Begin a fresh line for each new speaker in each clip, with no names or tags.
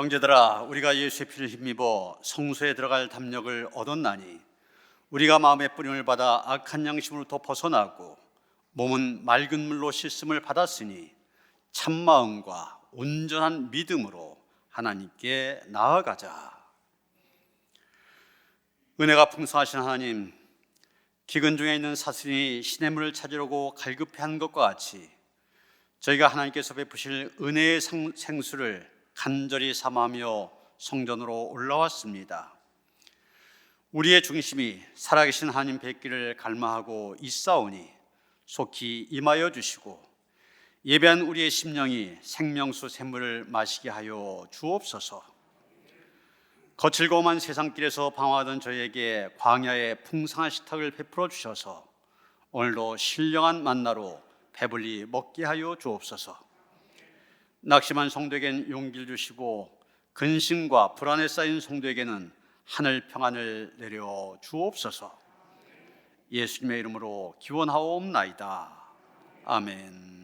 형제들아, 우리가 예수의 피를 힘입어 성소에 들어갈 담력을 얻었나니 우리가 마음의 뿌림을 받아 악한 양심으로부터 벗어나고 몸은 맑은 물로 씻음을 받았으니 참마음과 온전한 믿음으로 하나님께 나아가자. 은혜가 풍성하신 하나님, 기근 중에 있는 사슬이 시냇물을 찾으려고 갈급해하는 것과 같이 저희가 하나님께서 베푸실 은혜의 생수를 간절히 삼아하며 성전으로 올라왔습니다. 우리의 중심이 살아계신 하나님 뵙기를 갈망하고 있사오니 속히 임하여 주시고 예배한 우리의 심령이 생명수 샘물을 마시게 하여 주옵소서. 거칠고 험한 세상길에서 방황하던 저희에게 광야의 풍성한 식탁을 베풀어 주셔서 오늘도 신령한 만나로 배불리 먹게 하여 주옵소서. 낙심한 성도에게는 용기를 주시고 근심과 불안에 쌓인 성도에게는 하늘 평안을 내려 주옵소서. 예수님의 이름으로 기원하옵나이다. 아멘.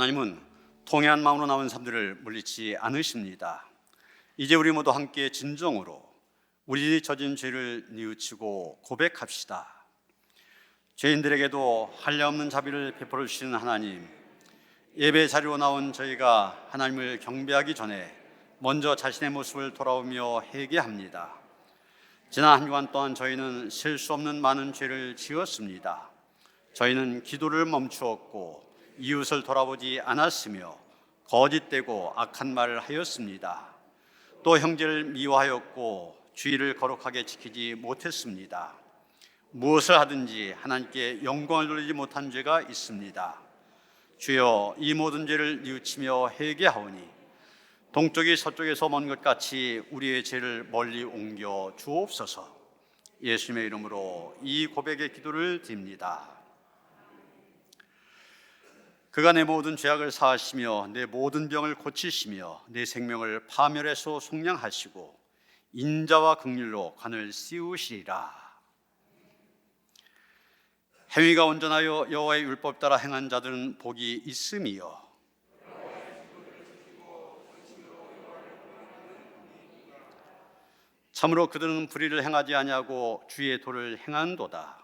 하나님은 통회한 마음으로 나온 사람들을 물리치지 않으십니다. 이제 우리 모두 함께 진정으로 우리 젖은 죄를 뉘우치고 고백합시다. 죄인들에게도 한량없는 자비를 베풀어 주시는 하나님, 예배 자리로 나온 저희가 하나님을 경배하기 전에 먼저 자신의 모습을 돌아오며 회개합니다. 지난 한 주간 동안 저희는 셀 수 없는 많은 죄를 지었습니다. 저희는 기도를 멈추었고 이웃을 돌아보지 않았으며 거짓되고 악한 말을 하였습니다. 또 형제를 미워하였고 주의를 거룩하게 지키지 못했습니다. 무엇을 하든지 하나님께 영광을 돌리지 못한 죄가 있습니다. 주여, 이 모든 죄를 뉘우치며 회개하오니 동쪽이 서쪽에서 먼 것 같이 우리의 죄를 멀리 옮겨 주옵소서. 예수님의 이름으로 이 고백의 기도를 드립니다. 그가 내 모든 죄악을 사하시며 내 모든 병을 고치시며 내 생명을 파멸에서 속량하시고 인자와 긍휼로 관을 씌우시리라. 행위가 온전하여 여호와의 율법 따라 행한 자들은 복이 있음이요 참으로 그들은 불의를 행하지 아니하고 주의 도를 행한도다.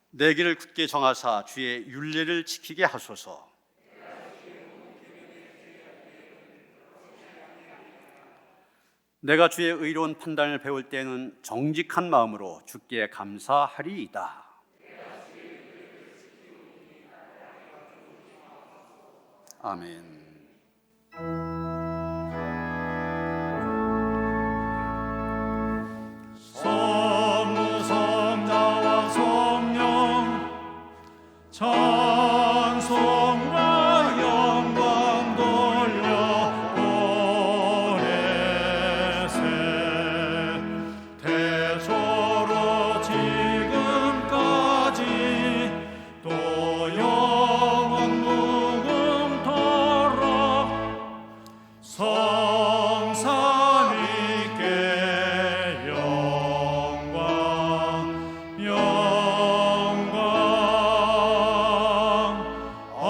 내 길을 굳게 정하사 주의 율례를 지키게 하소서. 내가 주의 의로운 판단을 배울 때에는 정직한 마음으로 주께 감사하리이다. 아멘.
성부성자와 성령 찬송과 영광 돌려 보내세. 태초로 지금까지 또 영원 무궁토록 성삼위께 영광 아멘.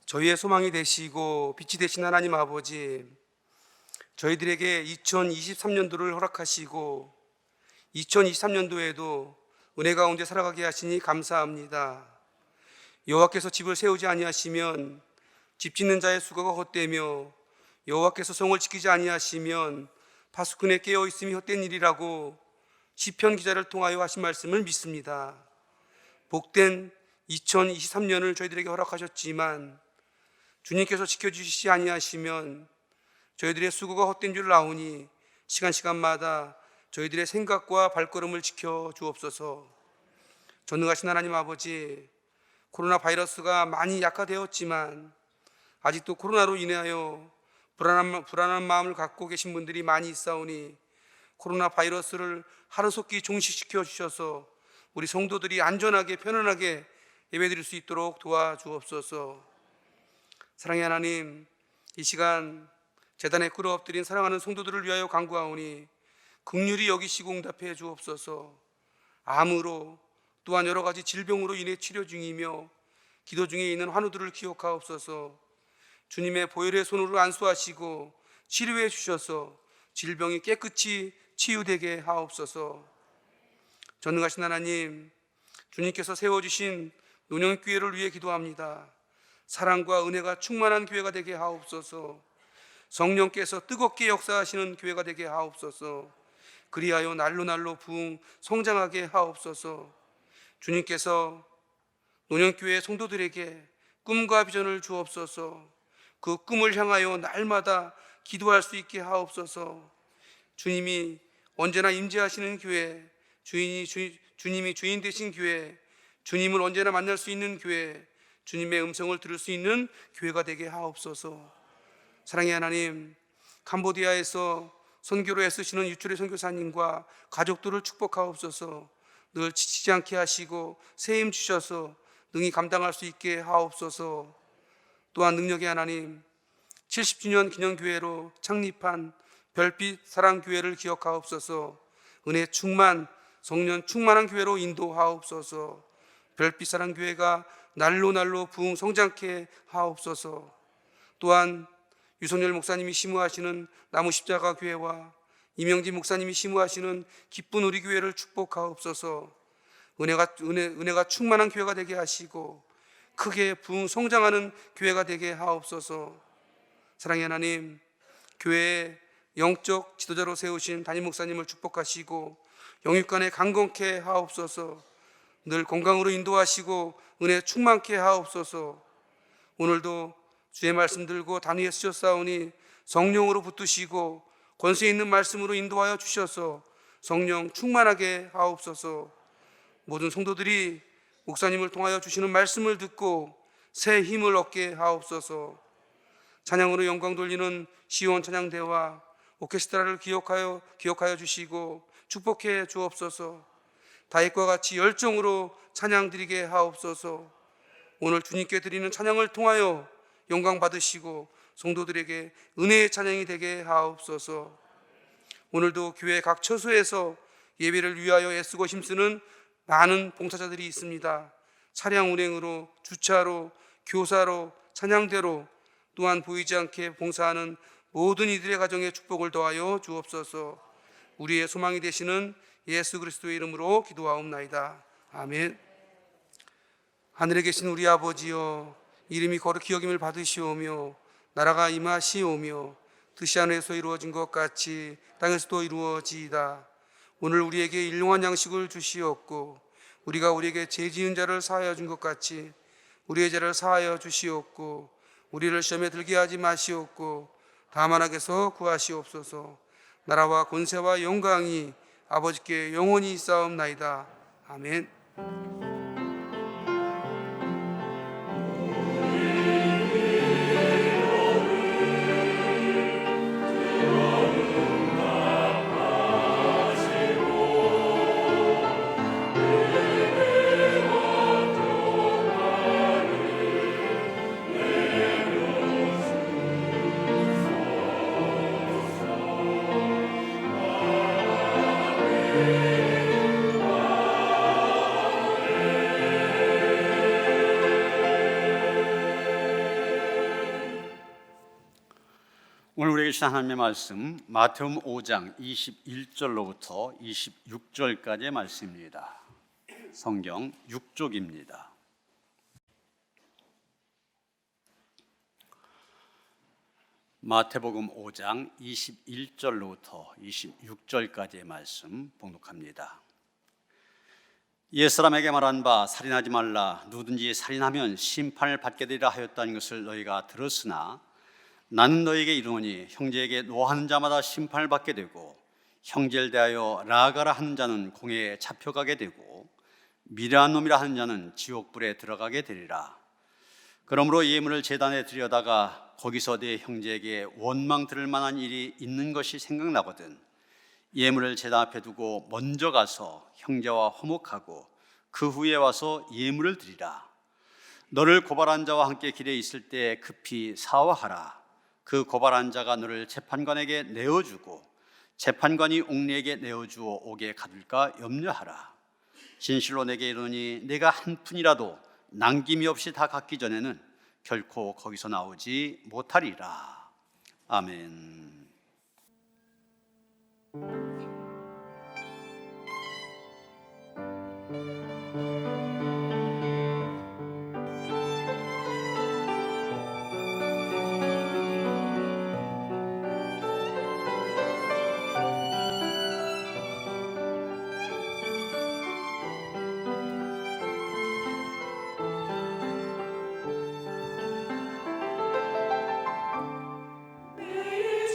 저희의 소망이 되시고 빛이 되신 하나님 아버지, 저희들에게 2023년도를 허락하시고 2023년도에도 은혜 가운데 살아가게 하시니 감사합니다. 여호와께서 집을 세우지 아니하시면 집 짓는 자의 수고가 헛되며 여호와께서 성을 지키지 아니하시면 파수꾼의 깨어 있음이 헛된 일이라고 시편 기자를 통하여 하신 말씀을 믿습니다. 복된 2023년을 저희들에게 허락하셨지만 주님께서 지켜주시지 아니하시면 저희들의 수고가 헛된 줄 아오니 시간마다 저희들의 생각과 발걸음을 지켜 주옵소서. 전능하신 하나님 아버지, 코로나 바이러스가 많이 약화되었지만 아직도 코로나로 인하여 불안한 마음을 갖고 계신 분들이 많이 있사오니 코로나 바이러스를 하루속히 종식시켜 주셔서 우리 성도들이 안전하게 편안하게 예배드릴 수 있도록 도와주옵소서. 사랑의 하나님, 이 시간 제단에 끌어엎드린 사랑하는 성도들을 위하여 간구하오니 긍휼히 여기시고 응답해 주옵소서. 암으로 또한 여러 가지 질병으로 인해 치료 중이며 기도 중에 있는 환우들을 기억하옵소서. 주님의 보혈의 손으로 안수하시고 치료해 주셔서 질병이 깨끗이 치유되게 하옵소서. 전능하신 하나님, 주님께서 세워주신 노년교회를 위해 기도합니다. 사랑과 은혜가 충만한 교회가 되게 하옵소서. 성령께서 뜨겁게 역사하시는 교회가 되게 하옵소서. 그리하여 날로 부흥 성장하게 하옵소서. 주님께서 노년교회 성도들에게 꿈과 비전을 주옵소서. 그 꿈을 향하여 날마다 기도할 수 있게 하옵소서. 주님이 언제나 임재하시는 교회, 주님이 주인 되신 교회, 주님을 언제나 만날 수 있는 교회, 주님의 음성을 들을 수 있는 교회가 되게 하옵소서. 사랑의 하나님, 캄보디아에서 선교로 애쓰시는 유출의 선교사님과 가족들을 축복하옵소서. 늘 지치지 않게 하시고 새 힘 주셔서 능히 감당할 수 있게 하옵소서. 또한 능력의 하나님, 70주년 기념교회로 창립한 별빛 사랑교회를 기억하옵소서. 은혜 충만, 성령 충만한 교회로 인도하옵소서. 별빛 사랑교회가 날로 부흥 성장케 하옵소서. 또한 유선열 목사님이 심우하시는 나무 십자가 교회와 이명진 목사님이 심우하시는 기쁜 우리 교회를 축복하옵소서. 은혜가 충만한 교회가 되게 하시고 크게 부흥 성장하는 교회가 되게 하옵소서. 사랑의 하나님, 교회의 영적 지도자로 세우신 담임 목사님을 축복하시고 영육간에 강건케 하옵소서. 늘 건강으로 인도하시고 은혜 충만케 하옵소서. 오늘도 주의 말씀 들고 단위에 쓰셨사오니 성령으로 붙드시고 권세 있는 말씀으로 인도하여 주셔서 성령 충만하게 하옵소서. 모든 성도들이 목사님을 통하여 주시는 말씀을 듣고 새 힘을 얻게 하옵소서. 찬양으로 영광 돌리는 시온 찬양대와 오케스트라를 기억하여 주시고 축복해 주옵소서. 다윗과 같이 열정으로 찬양 드리게 하옵소서. 오늘 주님께 드리는 찬양을 통하여 영광 받으시고 성도들에게 은혜의 찬양이 되게 하옵소서. 오늘도 교회 각 처소에서 예배를 위하여 애쓰고 힘쓰는 많은 봉사자들이 있습니다. 차량 운행으로, 주차로, 교사로, 찬양대로, 또한 보이지 않게 봉사하는 모든 이들의 가정에 축복을 더하여 주옵소서. 우리의 소망이 되시는 예수 그리스도의 이름으로 기도하옵나이다. 아멘. 하늘에 계신 우리 아버지여, 이름이 거룩히 여김을 받으시오며 나라가 임하시오며 뜻이 하늘에서 이루어진 것 같이 땅에서도 이루어지이다. 오늘 우리에게 일용할 양식을 주시옵고 우리가 우리에게 죄 지은 자를 사하여 준 것 같이 우리의 죄를 사하여 주시옵고 우리를 시험에 들게 하지 마시옵고 다만 악에서 구하시옵소서. 나라와 권세와 영광이 아버지께 영원히 있사옵나이다. 아멘.
오늘 우리에게 주신 하나님의 말씀 마태복음 5장 21절로부터 26절까지의 말씀입니다. 성경 6쪽입니다. 마태복음 5장 21절로부터 26절까지의 말씀 봉독합니다. 옛사람에게 말한 바 살인하지 말라. 누구든지 살인하면 심판을 받게 되리라 하였다는 것을 너희가 들었으나 나는 너희에게 이르노니 형제에게 노하는 자마다 심판을 받게 되고 형제를 대하여 나아가라 하는 자는 공회에 잡혀가게 되고 미련한 놈이라 하는 자는 지옥불에 들어가게 되리라. 그러므로 예물을 제단에 들여다가 거기서 내 형제에게 원망 들을 만한 일이 있는 것이 생각나거든 예물을 제단 앞에 두고 먼저 가서 형제와 화목하고 그 후에 와서 예물을 드리라. 너를 고발한 자와 함께 길에 있을 때 급히 사화하라. 그 고발한 자가 너를 재판관에게 내어주고 재판관이 옥리에게 내어주어 옥에 가둘까 염려하라. 진실로 내게 이르노니 내가 한 푼이라도 남김이 없이 다 갚기 전에는 결코 거기서 나오지 못하리라. 아멘.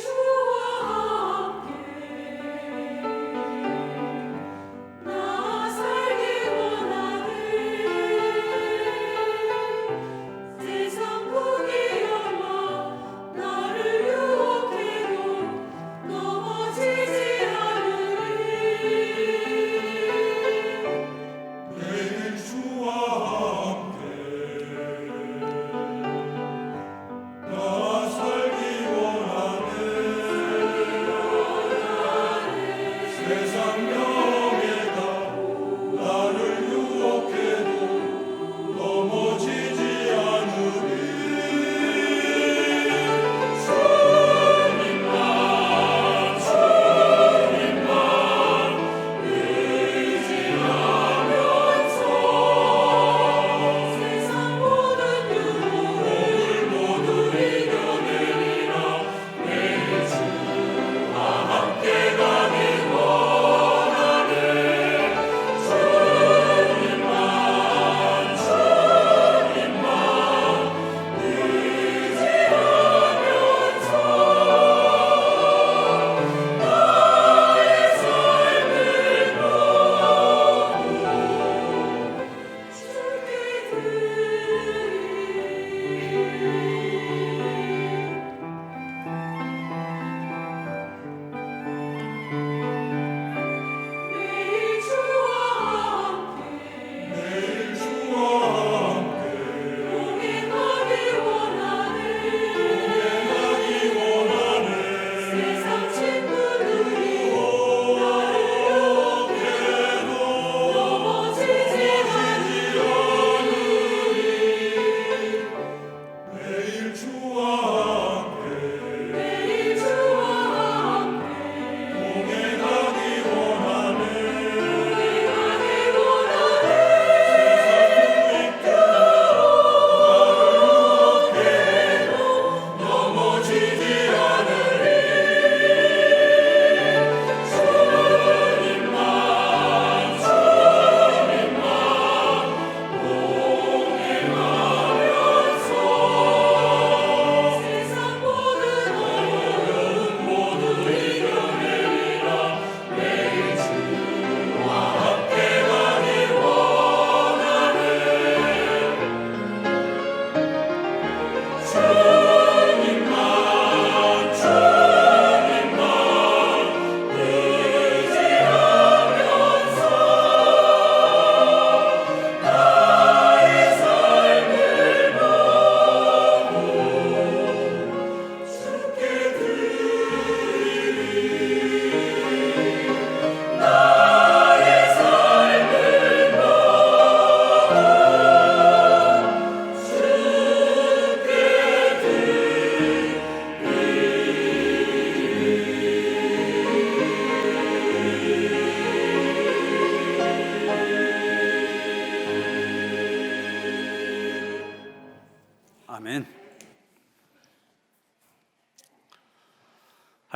주와 함께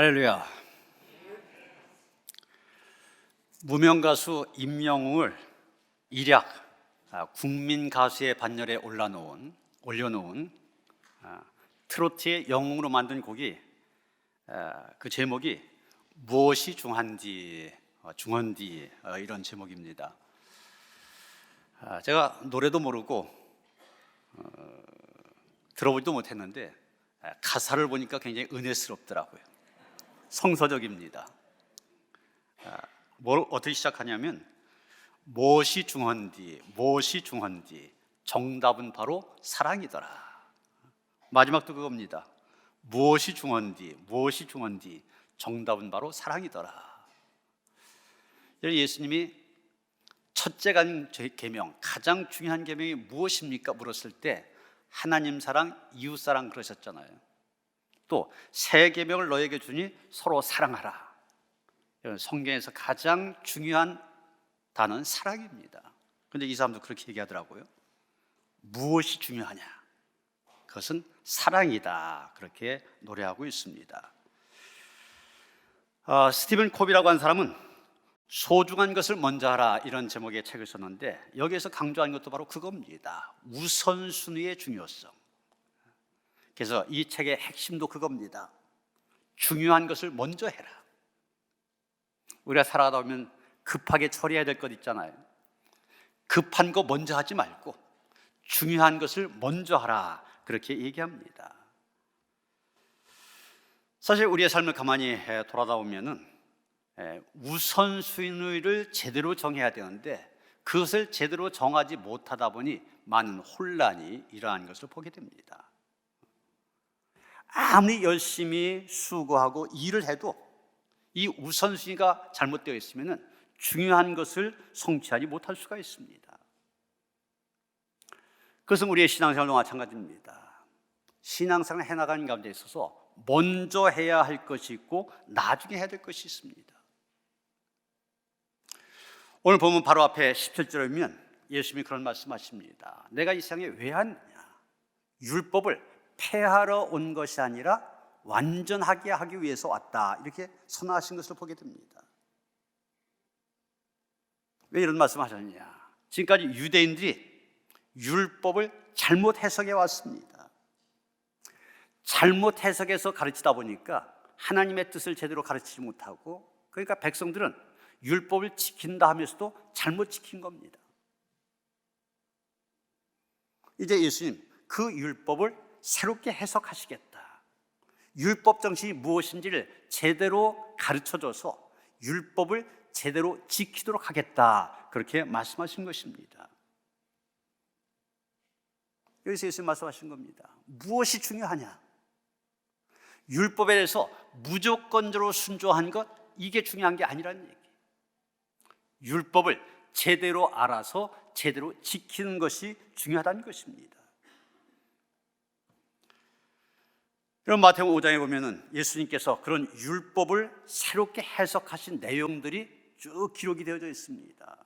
할렐루야. 무명 가수 임영웅을 일약 국민 가수의 반열에 올려놓은 트로트의 영웅으로 만든 곡이 그 제목이 무엇이 중한디 이런 제목입니다. 제가 노래도 모르고 들어보지도 못했는데 가사를 보니까 굉장히 은혜스럽더라고요. 성서적입니다. 뭘 어떻게 시작하냐면 무엇이 중한디 정답은 바로 사랑이더라. 마지막도 그겁니다. 무엇이 중한디 정답은 바로 사랑이더라. 예수님이 첫째 계명, 가장 중요한 계명이 무엇입니까? 물었을 때 하나님 사랑, 이웃 사랑 그러셨잖아요. 또 새 계명을 너에게 주니 서로 사랑하라. 성경에서 가장 중요한 단어는 사랑입니다. 그런데 이 사람도 그렇게 얘기하더라고요. 무엇이 중요하냐? 그것은 사랑이다. 그렇게 노래하고 있습니다. 스티븐 콥이라고 하는 사람은 소중한 것을 먼저 하라 이런 제목의 책을 썼는데 여기에서 강조한 것도 바로 그겁니다. 우선순위의 중요성. 그래서 이 책의 핵심도 그겁니다. 중요한 것을 먼저 해라. 우리가 살아가다 보면 급하게 처리해야 될 것 있잖아요. 급한 거 먼저 하지 말고 중요한 것을 먼저 하라. 그렇게 얘기합니다. 사실 우리의 삶을 가만히 돌아다 보면은 우선순위를 제대로 정해야 되는데 그것을 제대로 정하지 못하다 보니 많은 혼란이 일어나는 것을 보게 됩니다. 아무리 열심히 수고하고 일을 해도 이 우선순위가 잘못되어 있으면 중요한 것을 성취하지 못할 수가 있습니다. 그것은 우리의 신앙생활도 마찬가지입니다. 신앙생활을 해나가는 가운데 있어서 먼저 해야 할 것이 있고 나중에 해야 될 것이 있습니다. 오늘 보면 바로 앞에 17절에 보면 예수님이 그런 말씀하십니다. 내가 이 세상에 왜 왔느냐? 율법을 폐하러 온 것이 아니라 완전하게 하기 위해서 왔다. 이렇게 선언하신 것을 보게 됩니다. 왜 이런 말씀을 하셨느냐? 지금까지 유대인들이 율법을 잘못 해석해 왔습니다. 잘못 해석해서 가르치다 보니까 하나님의 뜻을 제대로 가르치지 못하고, 그러니까 백성들은 율법을 지킨다 하면서도 잘못 지킨 겁니다. 이제 예수님 그 율법을 새롭게 해석하시겠다. 율법 정신이 무엇인지를 제대로 가르쳐줘서 율법을 제대로 지키도록 하겠다. 그렇게 말씀하신 것입니다. 여기서 예수님 말씀하신 겁니다. 무엇이 중요하냐? 율법에 대해서 무조건적으로 순종한 것, 이게 중요한 게 아니라는 얘기. 율법을 제대로 알아서 제대로 지키는 것이 중요하다는 것입니다. 그럼 마태복음 5장에 보면은 예수님께서 그런 율법을 새롭게 해석하신 내용들이 쭉 기록이 되어져 있습니다.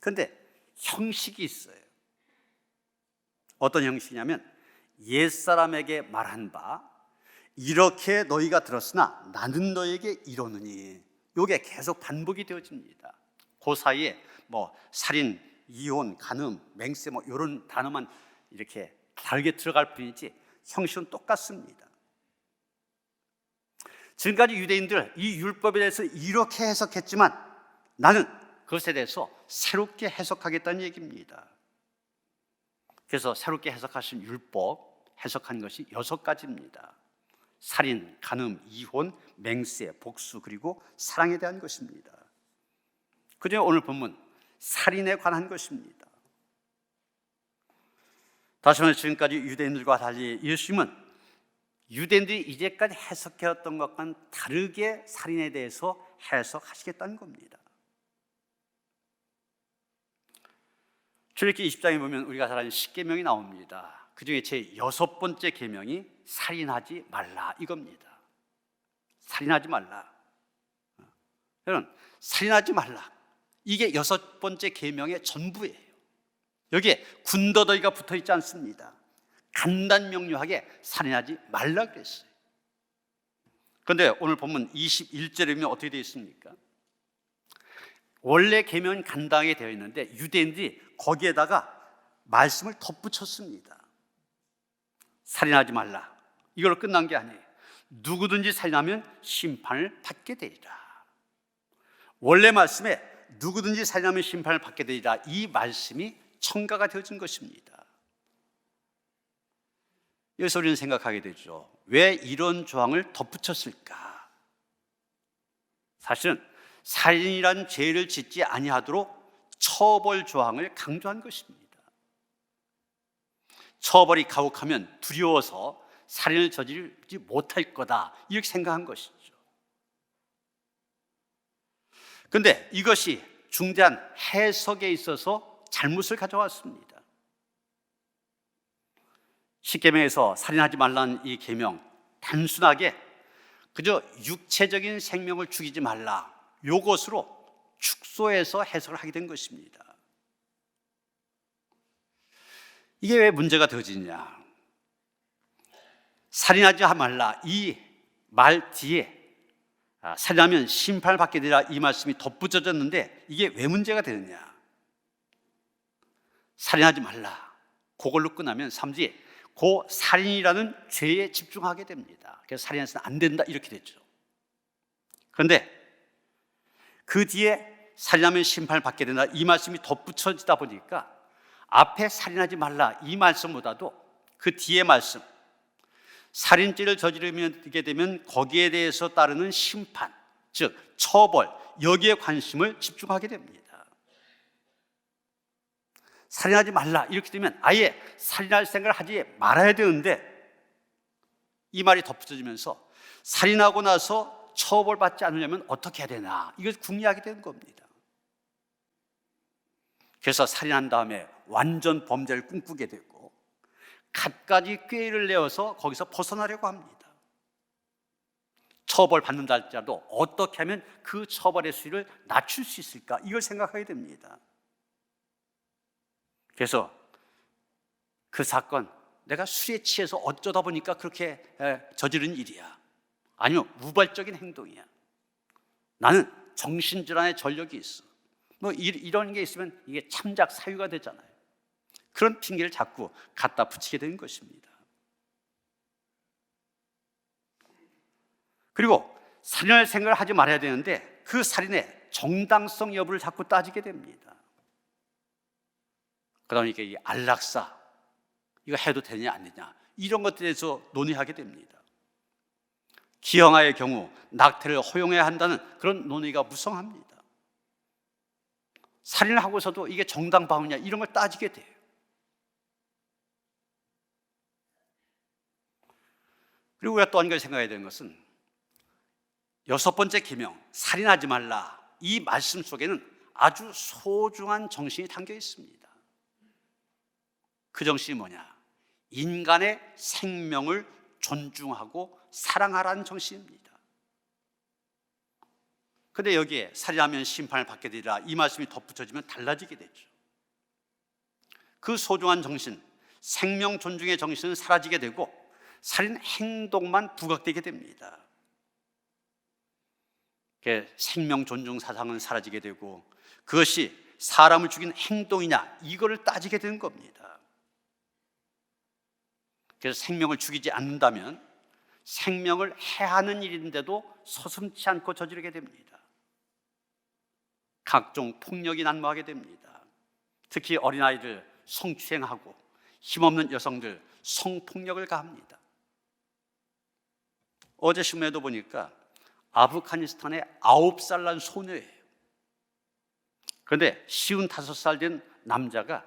그런데 형식이 있어요. 어떤 형식이냐면 옛사람에게 말한 바 이렇게 너희가 들었으나 나는 너희에게 이르노니, 이게 계속 반복이 되어집니다. 그 사이에 살인, 이혼, 간음, 맹세 이런 단어만 이렇게 다르게 들어갈 뿐이지 형식은 똑같습니다. 지금까지 유대인들 이 율법에 대해서 이렇게 해석했지만 나는 그것에 대해서 새롭게 해석하겠다는 얘기입니다. 그래서 새롭게 해석하신 율법, 해석한 것이 6가지입니다. 살인, 간음, 이혼, 맹세, 복수, 그리고 사랑에 대한 것입니다. 그중에 오늘 본문 살인에 관한 것입니다. 다시 말해 지금까지 유대인들과 달리 예수님은 유대인들이 이제까지 해석해왔던 것과는 다르게 살인에 대해서 해석하시겠다는 겁니다. 출애굽기 20장에 보면 우리가 잘 아는 10계명이 나옵니다. 그중에 제 6번째 계명이 살인하지 말라 이겁니다. 살인하지 말라. 여러분, 살인하지 말라. 이게 6번째 계명의 전부예요. 여기에 군더더기가 붙어 있지 않습니다. 간단명료하게 살인하지 말라 그랬어요. 그런데 오늘 본문 21절에 보면 어떻게 되어 있습니까? 원래 계명은 간단하게 되어 있는데 유대인들이 거기에다가 말씀을 덧붙였습니다. 살인하지 말라. 이걸로 끝난 게 아니에요. 누구든지 살인하면 심판을 받게 되리라. 원래 말씀에 누구든지 살인하면 심판을 받게 되리라, 이 말씀이 첨가가 되어진 것입니다. 여기서 우리는 생각하게 되죠. 왜 이런 조항을 덧붙였을까? 사실은 살인이란 죄를 짓지 아니하도록 처벌 조항을 강조한 것입니다. 처벌이 가혹하면 두려워서 살인을 저지르지 못할 거다, 이렇게 생각한 것이죠. 그런데 이것이 중대한 해석에 있어서 잘못을 가져왔습니다. 십계명에서 살인하지 말라는 이 계명, 단순하게 그저 육체적인 생명을 죽이지 말라, 요것으로 축소해서 해석을 하게 된 것입니다. 이게 왜 문제가 되어지냐? 살인하지 말라, 이 말 뒤에 살인하면 심판을 받게 되리라, 이 말씀이 덧붙여졌는데 이게 왜 문제가 되느냐? 살인하지 말라, 그걸로 끝나면 3주에 그 살인이라는 죄에 집중하게 됩니다. 그래서 살인해서는 안 된다, 이렇게 됐죠. 그런데 그 뒤에 살인하면 심판을 받게 된다, 이 말씀이 덧붙여지다 보니까 앞에 살인하지 말라 이 말씀보다도 그 뒤에 말씀, 살인죄를 저지르게 되면 거기에 대해서 따르는 심판, 즉 처벌, 여기에 관심을 집중하게 됩니다. 살인하지 말라 이렇게 되면 아예 살인할 생각을 하지 말아야 되는데, 이 말이 덧붙여지면서 살인하고 나서 처벌받지 않으려면 어떻게 해야 되나, 이걸 궁리하게 되는 겁니다. 그래서 살인한 다음에 완전 범죄를 꿈꾸게 되고 갖가지 꾀를 내어서 거기서 벗어나려고 합니다. 처벌받는다 할지라도 어떻게 하면 그 처벌의 수위를 낮출 수 있을까, 이걸 생각하게 됩니다. 그래서 그 사건, 내가 술에 취해서 어쩌다 보니까 그렇게 저지른 일이야, 아니면 우발적인 행동이야, 나는 정신질환의 전력이 있어, 뭐 이런 게 있으면 이게 참작 사유가 되잖아요. 그런 핑계를 자꾸 갖다 붙이게 되는 것입니다. 그리고 살인할 생각을 하지 말아야 되는데 그 살인의 정당성 여부를 자꾸 따지게 됩니다. 그러니까 이 안락사, 이거 해도 되냐 안 되냐, 이런 것들에 대해서 논의하게 됩니다. 기형아의 경우 낙태를 허용해야 한다는 그런 논의가 무성합니다. 살인을 하고서도 이게 정당방위냐, 이런 걸 따지게 돼요. 그리고 우리가 또 한 가지 생각해야 되는 것은 6번째 계명, 살인하지 말라, 이 말씀 속에는 아주 소중한 정신이 담겨 있습니다. 그 정신이 뭐냐? 인간의 생명을 존중하고 사랑하라는 정신입니다. 그런데 여기에 살인하면 심판을 받게 되리라, 이 말씀이 덧붙여지면 달라지게 되죠. 그 소중한 정신, 생명 존중의 정신은 사라지게 되고 살인 행동만 부각되게 됩니다. 생명 존중 사상은 사라지게 되고 그것이 사람을 죽인 행동이냐, 이거를 따지게 되는 겁니다. 그래서 생명을 죽이지 않는다면 생명을 해하는 일인데도 서슴지 않고 저지르게 됩니다. 각종 폭력이 난무하게 됩니다. 특히 어린아이들 성추행하고 힘없는 여성들 성폭력을 가합니다. 어제 신문에도 보니까 아프가니스탄의 9살 난 소녀예요. 그런데 55살 된 남자가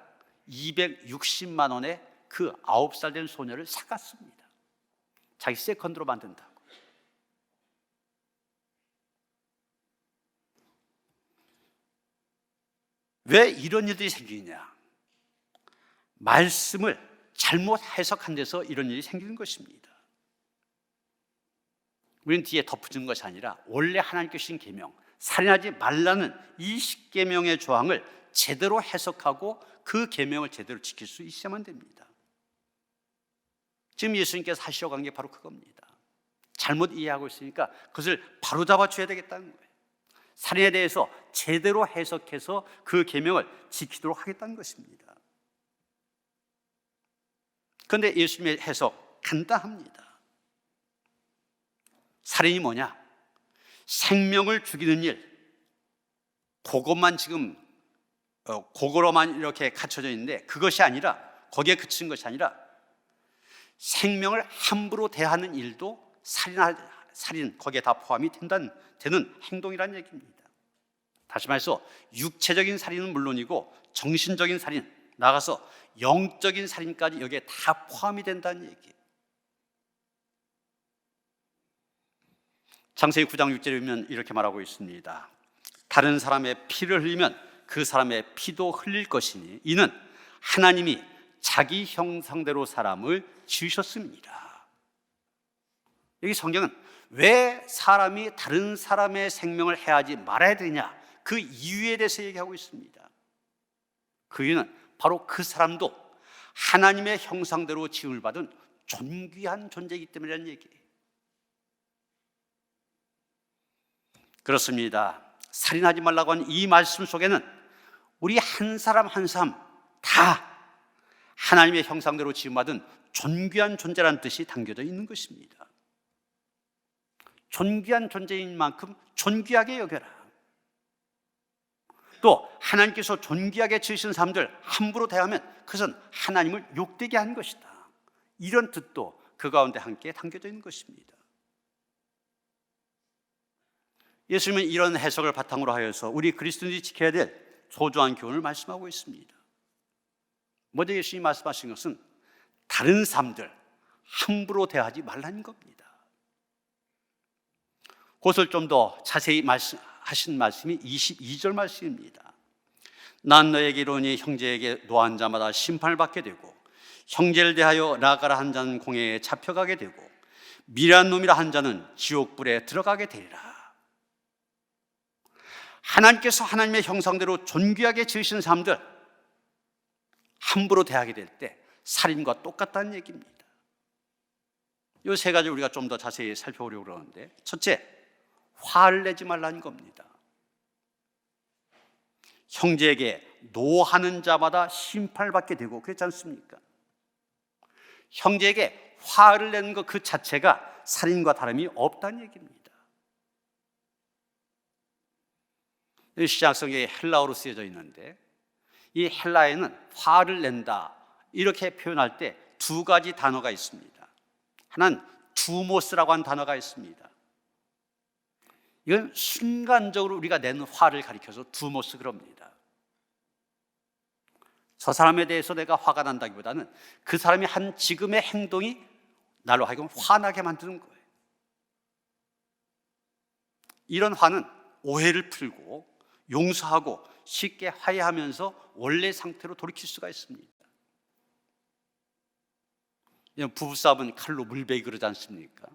260만 원에 그 9살 된 소녀를 사갔습니다. 자기 세컨드로 만든다고. 왜 이런 일들이 생기느냐? 말씀을 잘못 해석한 데서 이런 일이 생기는 것입니다. 우리는 뒤에 덧붙이는 것이 아니라 원래 하나님께 주신 계명, 살인하지 말라는 이 10계명의 조항을 제대로 해석하고 그 계명을 제대로 지킬 수 있어야만 됩니다. 지금 예수님께서 하시려고 한 게 바로 그겁니다. 잘못 이해하고 있으니까 그것을 바로잡아 줘야 되겠다는 거예요. 살인에 대해서 제대로 해석해서 그 계명을 지키도록 하겠다는 것입니다. 그런데 예수님의 해석 간단합니다. 살인이 뭐냐? 생명을 죽이는 일, 그것만 지금 그거로만 이렇게 갖춰져 있는데, 그것이 아니라, 거기에 그친 것이 아니라 생명을 함부로 대하는 일도 살인 거기에 다 포함이 되는 행동이라는 얘기입니다. 다시 말해서 육체적인 살인은 물론이고 정신적인 살인, 나가서 영적인 살인까지 여기에 다 포함이 된다는 얘기예요. 창세기 9장 6절에 보면 이렇게 말하고 있습니다. 다른 사람의 피를 흘리면 그 사람의 피도 흘릴 것이니 이는 하나님이 자기 형상대로 사람을 지으셨습니다. 여기 성경은 왜 사람이 다른 사람의 생명을 해하지 말아야 되냐, 그 이유에 대해서 얘기하고 있습니다. 그 이유는 바로 그 사람도 하나님의 형상대로 지음을 받은 존귀한 존재이기 때문이라는 얘기예요. 그렇습니다. 살인하지 말라고 하는 이 말씀 속에는 우리 한 사람 한 사람 다 하나님의 형상대로 지음받은 존귀한 존재라는 뜻이 담겨져 있는 것입니다. 존귀한 존재인 만큼 존귀하게 여겨라. 또 하나님께서 존귀하게 지으신 사람들 함부로 대하면 그것은 하나님을 욕되게 한 것이다. 이런 뜻도 그 가운데 함께 담겨져 있는 것입니다. 예수님은 이런 해석을 바탕으로 하여서 우리 그리스도인들이 지켜야 될 소중한 교훈을 말씀하고 있습니다. 먼저 예수님이 말씀하신 것은 다른 사람들 함부로 대하지 말라는 겁니다. 그것을 좀 더 자세히 하신 말씀이 22절 말씀입니다. 난 너에게 이르노니 형제에게 노한 자마다 심판을 받게 되고 형제를 대하여 나가라 한 자는 공회에 잡혀가게 되고 미련한 놈이라 한 자는 지옥불에 들어가게 되리라. 하나님께서 하나님의 형상대로 존귀하게 지으신 사람들 함부로 대하게 될 때 살인과 똑같다는 얘기입니다. 이 세 가지 우리가 좀 더 자세히 살펴보려고 그러는데, 첫째, 화를 내지 말라는 겁니다. 형제에게 노하는 자마다 심판을 받게 되고 그렇지 않습니까? 형제에게 화를 내는 것 그 자체가 살인과 다름이 없다는 얘기입니다. 시작성경에 헬라어로 쓰여져 있는데, 이 헬라에는 화를 낸다 이렇게 표현할 때 두 가지 단어가 있습니다. 하나는 두모스라고 하는 단어가 있습니다. 이건 순간적으로 우리가 내는 화를 가리켜서 두모스 그럽니다. 저 사람에 대해서 내가 화가 난다기보다는 그 사람이 한 지금의 행동이 나로 하여금 화나게 만드는 거예요. 이런 화는 오해를 풀고 용서하고 쉽게 화해하면서 원래 상태로 돌이킬 수가 있습니다. 부부싸움은 칼로 물베기 그러지 않습니까?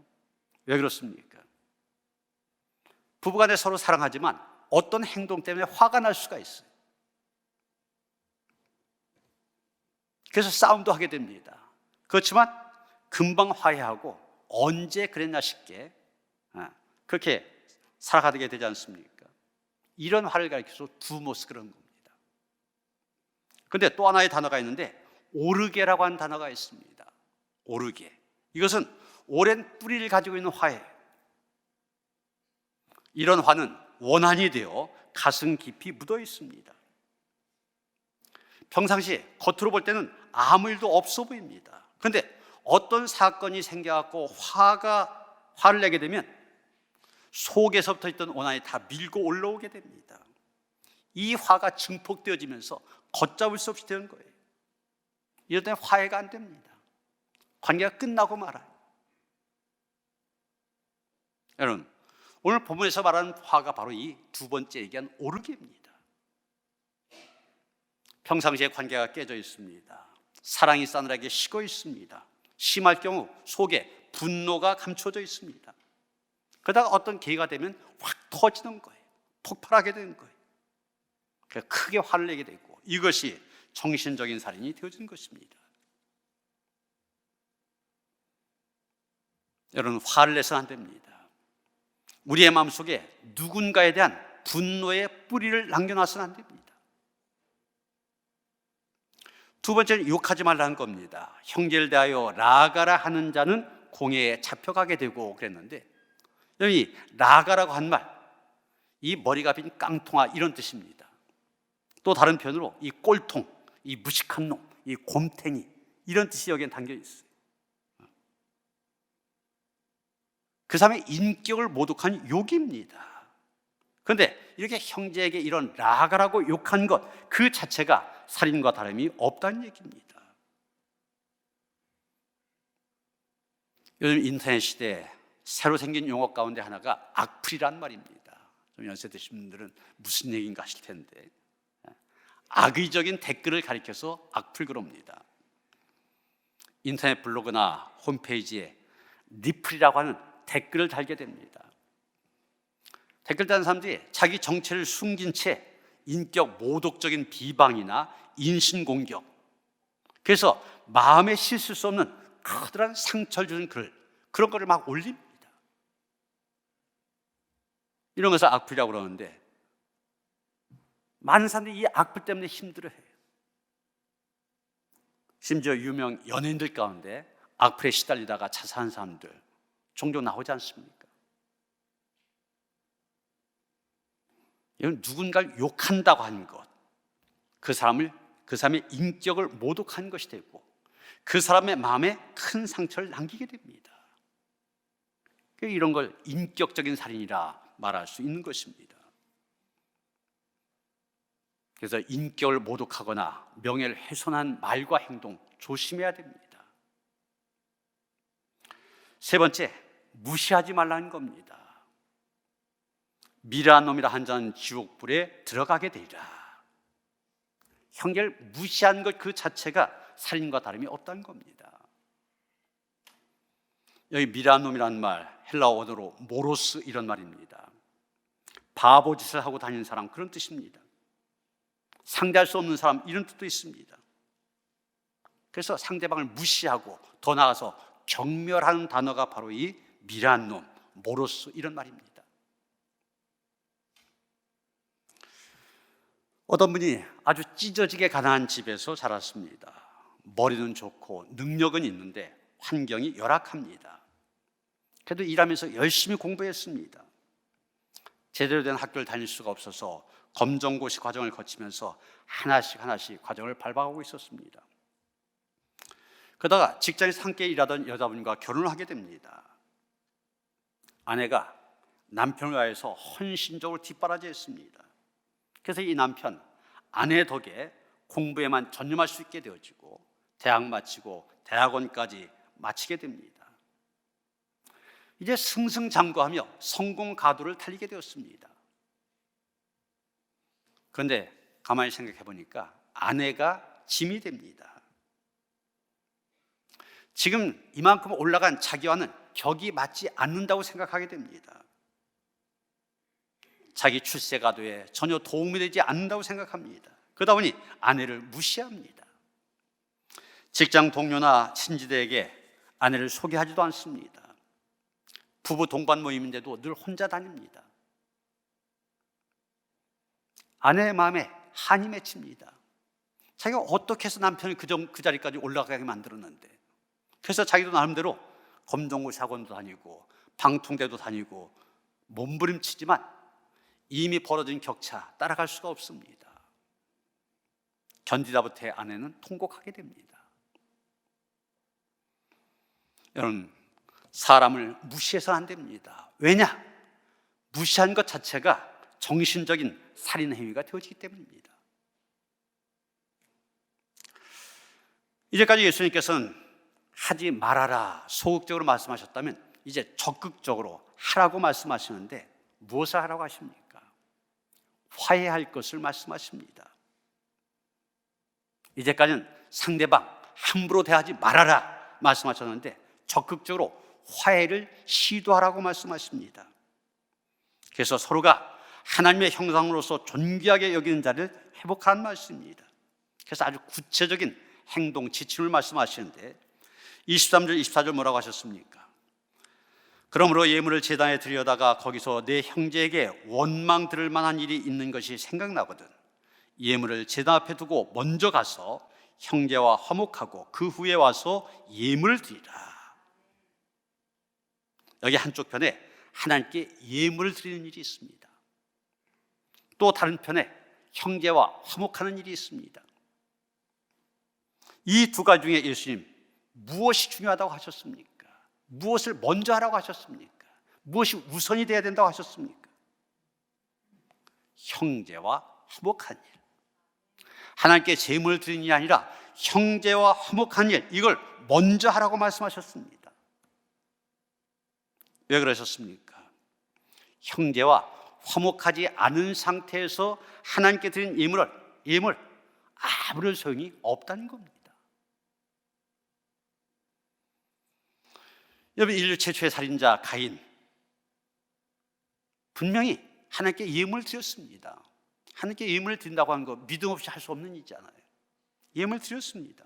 왜 그렇습니까? 부부간에 서로 사랑하지만 어떤 행동 때문에 화가 날 수가 있어요. 그래서 싸움도 하게 됩니다. 그렇지만 금방 화해하고 언제 그랬나 싶게 그렇게 살아가게 되지 않습니까? 이런 화를 가리켜서 두모스 그런 겁니다. 그런데 또 하나의 단어가 있는데 오르게라고 하는 단어가 있습니다. 오르게. 이것은 오랜 뿌리를 가지고 있는 화예요. 이런 화는 원한이 되어 가슴 깊이 묻어 있습니다. 평상시에 겉으로 볼 때는 아무 일도 없어 보입니다. 그런데 어떤 사건이 생겨갖고 화를 내게 되면 속에서부터 있던 원한이 다 밀고 올라오게 됩니다. 이 화가 증폭되어지면서 걷잡을 수 없이 되는 거예요. 이럴 때는 화해가 안 됩니다. 관계가 끝나고 말아요. 여러분, 오늘 본문에서 말하는 화가 바로 이 두 번째 얘기한 오르게입니다. 평상시에 관계가 깨져 있습니다. 사랑이 싸늘하게 식어 있습니다. 심할 경우 속에 분노가 감춰져 있습니다. 그러다가 어떤 계기가 되면 확 터지는 거예요. 폭발하게 되는 거예요. 그러니까 크게 화를 내게 되고 이것이 정신적인 살인이 되어지는 것입니다. 여러분, 화를 내서는 안 됩니다. 우리의 마음속에 누군가에 대한 분노의 뿌리를 남겨놔서는 안 됩니다. 두 번째는 욕하지 말라는 겁니다. 형제를 대하여 나아가라 하는 자는 공회에 잡혀가게 되고 그랬는데, 여기 나아가라고 한 말, 이 머리가 빈 깡통아 이런 뜻입니다. 또 다른 편으로 이 꼴통, 이 무식한 놈, 이 곰탱이 이런 뜻이 여기에 담겨 있어요. 그 사람의 인격을 모독한 욕입니다. 그런데 이렇게 형제에게 이런 나아가라고 욕한 것 그 자체가 살인과 다름이 없다는 얘기입니다. 요즘 인터넷 시대에 새로 생긴 용어 가운데 하나가 악플이란 말입니다. 좀 연세 드신 분들은 무슨 얘기인가 하실 텐데, 악의적인 댓글을 가리켜서 악플 그럽니다. 인터넷 블로그나 홈페이지에 리플이라고 하는 댓글을 달게 됩니다. 댓글 다는 사람들이 자기 정체를 숨긴 채 인격 모독적인 비방이나 인신공격, 그래서 마음에 씻을 수 없는 커다란 상처를 주는 글, 그런 거를 막 올립니다. 이런 것을 악플이라고 그러는데, 많은 사람들이 이 악플 때문에 힘들어해요. 심지어 유명 연예인들 가운데 악플에 시달리다가 자살한 사람들 종종 나오지 않습니까? 이건 누군가를 욕한다고 하는 것, 그 사람의 인격을 모독하는 것이 되고 그 사람의 마음에 큰 상처를 남기게 됩니다. 이런 걸 인격적인 살인이라 말할 수 있는 것입니다. 그래서 인격을 모독하거나 명예를 훼손한 말과 행동 조심해야 됩니다. 세 번째, 무시하지 말라는 겁니다. 미련한 놈이라 한 자는 지옥불에 들어가게 되리라. 형제를 무시한 것 그 자체가 살인과 다름이 없다는 겁니다. 여기 미련한 놈이라는 말, 헬라어 원어로 모로스 이런 말입니다. 바보짓을 하고 다니는 사람, 그런 뜻입니다. 상대할 수 없는 사람, 이런 뜻도 있습니다. 그래서 상대방을 무시하고 더 나아가서 경멸하는 단어가 바로 이 미련한 놈, 모로스 이런 말입니다. 어떤 분이 아주 찢어지게 가난한 집에서 자랐습니다. 머리는 좋고 능력은 있는데 환경이 열악합니다. 그래도 일하면서 열심히 공부했습니다. 제대로 된 학교를 다닐 수가 없어서 검정고시 과정을 거치면서 하나씩 과정을 밟아가고 있었습니다. 그러다가 직장에서 함께 일하던 여자분과 결혼을 하게 됩니다. 아내가 남편을 위해서 헌신적으로 뒷바라지했습니다. 그래서 이 남편, 아내 덕에 공부에만 전념할 수 있게 되어지고 대학 마치고 대학원까지 마치게 됩니다. 이제 승승장구하며 성공 가도를 달리게 되었습니다. 그런데 가만히 생각해 보니까 아내가 짐이 됩니다. 지금 이만큼 올라간 자기와는 격이 맞지 않는다고 생각하게 됩니다. 자기 출세 가도에 전혀 도움이 되지 않는다고 생각합니다. 그러다 보니 아내를 무시합니다. 직장 동료나 친지들에게 아내를 소개하지도 않습니다. 부부 동반 모임인데도 늘 혼자 다닙니다. 아내의 마음에 한이 맺힙니다. 자기가 어떻게 해서 남편을 그 자리까지 올라가게 만들었는데, 그래서 자기도 나름대로 검정고시 학원도 다니고 방통대도 다니고 몸부림치지만 이미 벌어진 격차 따라갈 수가 없습니다. 견디다부터 아내는 통곡하게 됩니다. 여러분, 사람을 무시해서는 안 됩니다. 왜냐? 무시한 것 자체가 정신적인 살인 행위가 되어지기 때문입니다. 이제까지 예수님께서는 하지 말아라 소극적으로 말씀하셨다면 이제 적극적으로 하라고 말씀하시는데 무엇을 하라고 하십니까? 화해할 것을 말씀하십니다. 이제까지는 상대방 함부로 대하지 말아라 말씀하셨는데 적극적으로 화해를 시도하라고 말씀하십니다. 그래서 서로가 하나님의 형상으로서 존귀하게 여기는 자를 회복하는 말씀입니다. 그래서 아주 구체적인 행동 지침을 말씀하시는데 23절 24절 뭐라고 하셨습니까? 그러므로 예물을 제단에 드려다가 거기서 내 형제에게 원망 들을 만한 일이 있는 것이 생각나거든 예물을 제단 앞에 두고 먼저 가서 형제와 화목하고 그 후에 와서 예물을 드리라. 여기 한쪽 편에 하나님께 예물을 드리는 일이 있습니다. 또 다른 편에 형제와 화목하는 일이 있습니다. 이 두 가지 중에 예수님 무엇이 중요하다고 하셨습니까? 무엇을 먼저 하라고 하셨습니까? 무엇이 우선이 돼야 된다고 하셨습니까? 형제와 화목한 일. 하나님께 제물을 드리는 게 아니라 형제와 화목한 일, 이걸 먼저 하라고 말씀하셨습니다. 왜 그러셨습니까? 형제와 화목하지 않은 상태에서 하나님께 드린 예물 아무런 소용이 없다는 겁니다. 여러분, 인류 최초의 살인자 가인 분명히 하나님께 예물을 드렸습니다. 하나님께 예물을 드린다고 하는 거 믿음 없이 할 수 없는 일이잖아요. 예물을 드렸습니다.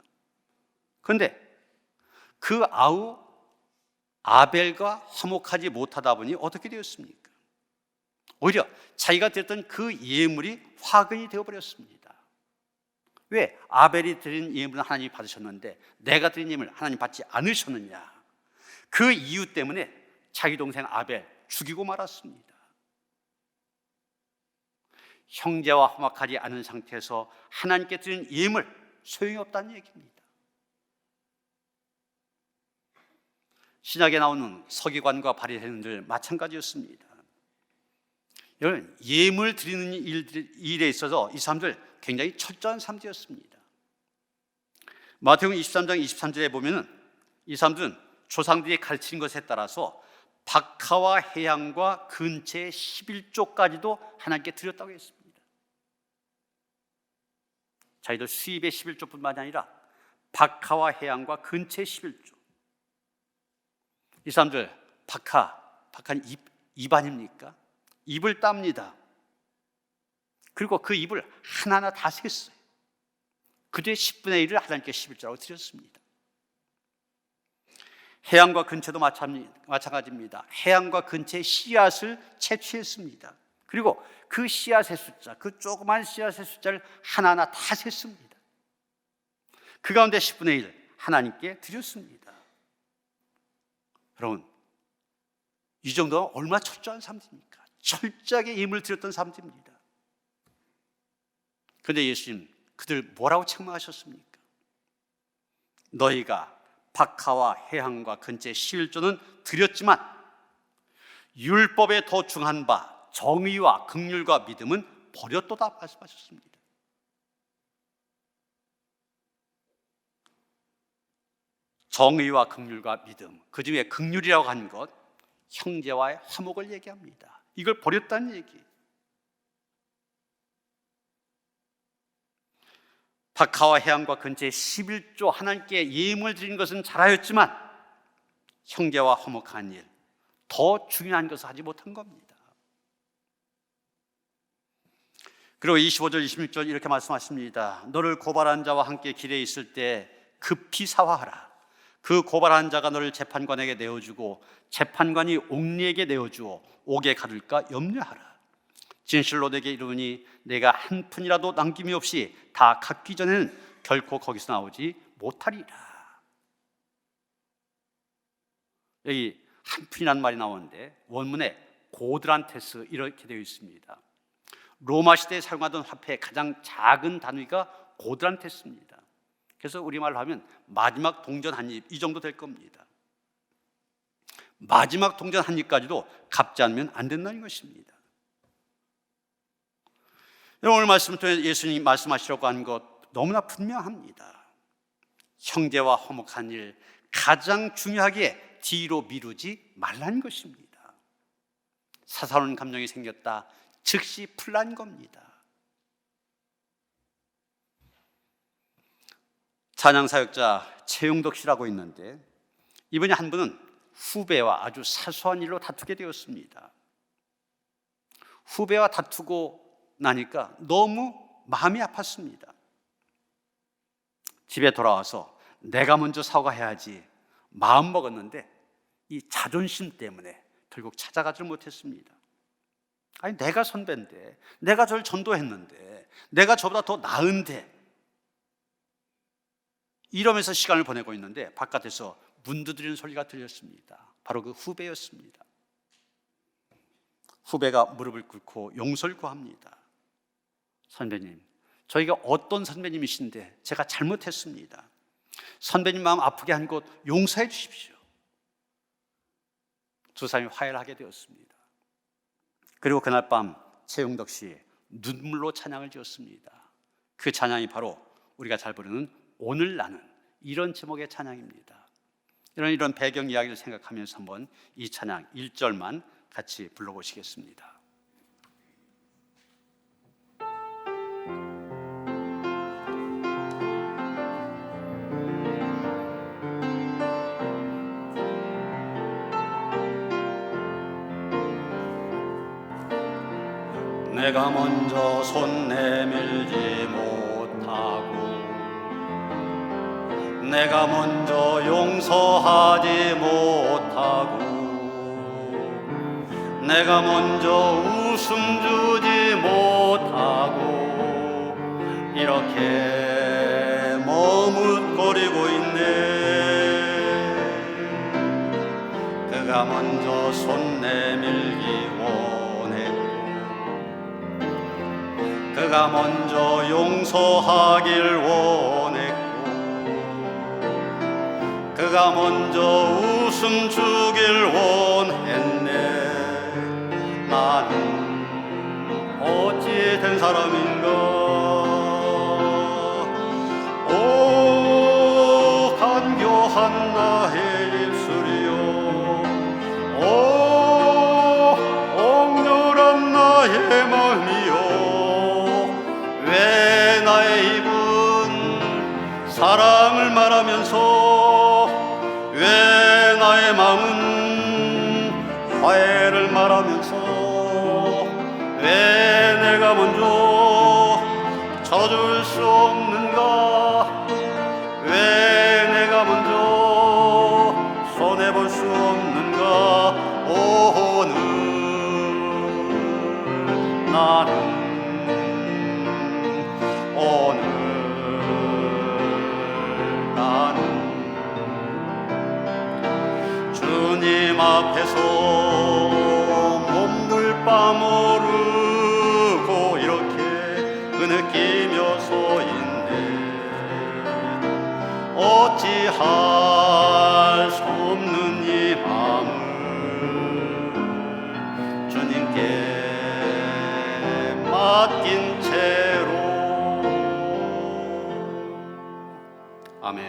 그런데 그 아우 아벨과 화목하지 못하다 보니 어떻게 되었습니까? 오히려 자기가 드렸던 그 예물이 화근이 되어버렸습니다. 왜? 아벨이 드린 예물은 하나님이 받으셨는데 내가 드린 예물 하나님 받지 않으셨느냐? 그 이유 때문에 자기 동생 아벨 죽이고 말았습니다. 형제와 화목하지 않은 상태에서 하나님께 드린 예물 소용이 없다는 얘기입니다. 신약에 나오는 서기관과 바리새인들 마찬가지였습니다. 여러분, 예물 드리는 일에 있어서 이 사람들 굉장히 철저한 사람들이었습니다. 마태복음 23장 23절에 보면은 이 사람들은 조상들이 가르친 것에 따라서 박하와 해양과 근처의 11조까지도 하나님께 드렸다고 했습니다. 자기들 수입의 11조뿐만 아니라 박하와 해양과 근처의 11조. 이 사람들 박하는 입 아닙니까? 입을 땁니다. 그리고 그 입을 하나하나 다 셌어요. 그들의 10분의 1을 하나님께 11조라고 드렸습니다. 해양과 근처도 마찬가지입니다. 해양과 근처의 씨앗을 채취했습니다. 그리고 그 씨앗의 숫자, 그 조그만 씨앗의 숫자를 하나하나 다 셌습니다. 그 가운데 10분의 1 하나님께 드렸습니다. 여러분, 이 정도는 얼마나 철저한 사람들입니까? 철저하게 예물을 드렸던 사람들입니다. 그런데 예수님, 그들 뭐라고 책망하셨습니까? 너희가 박하와 해양과 근처의 11조는 드렸지만 율법에 더 중한 바 정의와 긍휼과 믿음은 버렸도다 말씀하셨습니다. 정의와 긍휼과 믿음, 그 중에 긍휼이라고 하는 것, 형제와의 화목을 얘기합니다. 이걸 버렸다는 얘기. 박하와 해양과 근처의 11조 하나님께 예물 드린 것은 잘하였지만 형제와 화목한 일, 더 중요한 것을 하지 못한 겁니다. 그리고 25절 26절 이렇게 말씀하십니다. 너를 고발한 자와 함께 길에 있을 때 급히 사화하라. 그 고발한 자가 너를 재판관에게 내어주고 재판관이 옥리에게 내어주어 옥에 가둘까 염려하라. 진실로 내게 이르노니 내가 한 푼이라도 남김이 없이 다 갚기 전에는 결코 거기서 나오지 못하리라. 여기 한 푼이라는 말이 나오는데 원문에 고드란테스 이렇게 되어 있습니다. 로마 시대에 사용하던 화폐의 가장 작은 단위가 고드란테스입니다. 그래서 우리말로 하면 마지막 동전 한 입, 이 정도 될 겁니다. 마지막 동전 한 입까지도 갚지 않으면 안 된다는 것입니다. 오늘 말씀을 통해 예수님이 말씀하시려고 하는 것 너무나 분명합니다. 형제와 화목한 일 가장 중요하게 뒤로 미루지 말라는 것입니다. 사사로운 감정이 생겼다, 즉시 풀란 겁니다. 찬양사역자 최용덕 씨라고 있는데 이분이 한 분은 후배와 아주 사소한 일로 다투게 되었습니다. 후배와 다투고 나니까 너무 마음이 아팠습니다. 집에 돌아와서 내가 먼저 사과해야지 마음 먹었는데 이 자존심 때문에 결국 찾아가지를 못했습니다. 아니, 내가 선배인데, 내가 저를 전도했는데, 내가 저보다 더 나은데, 이러면서 시간을 보내고 있는데 바깥에서 문 두드리는 소리가 들렸습니다. 바로 그 후배였습니다. 후배가 무릎을 꿇고 용서를 구합니다. 선배님, 저희가 어떤 선배님이신데 제가 잘못했습니다. 선배님 마음 아프게 한 것 용서해 주십시오. 두 사람이 화해를 하게 되었습니다. 그리고 그날 밤 최용덕 씨 눈물로 찬양을 지었습니다. 그 찬양이 바로 우리가 잘 부르는 오늘 나는, 이런 제목의 찬양입니다. 이런 배경 이야기를 생각하면서 한번 이 찬양 1절만 같이 불러보시겠습니다. 내가 먼저 손 내밀지 못하고, 내가 먼저 용서하지 못하고, 내가 먼저 웃음 주지 못하고, 이렇게 머뭇거리고 있네. 그가 먼저 손 내밀기 원했고, 그가 먼저 용서하길 원했고, 그가 먼저 웃음 주길 원했네. 나는 어찌 된 사람인가. 오 간교한 나의 입술이여, 오 옥렬한 나의 마음이여, 왜 나의 입은 사랑을 말하면서, 왜 나의 마음은 화해를 말하면서, 왜 내가 먼저 찾아줄 수 없는가, 왜 내가 먼저 손해볼 수 없는가. 오늘 나는, 오늘 나는 주님 앞에서 몸둘 바 모르고 이렇게 느끼며 서 있네. 어찌할 수 없는 이 마음을 주님께 맡긴 채로. 아멘.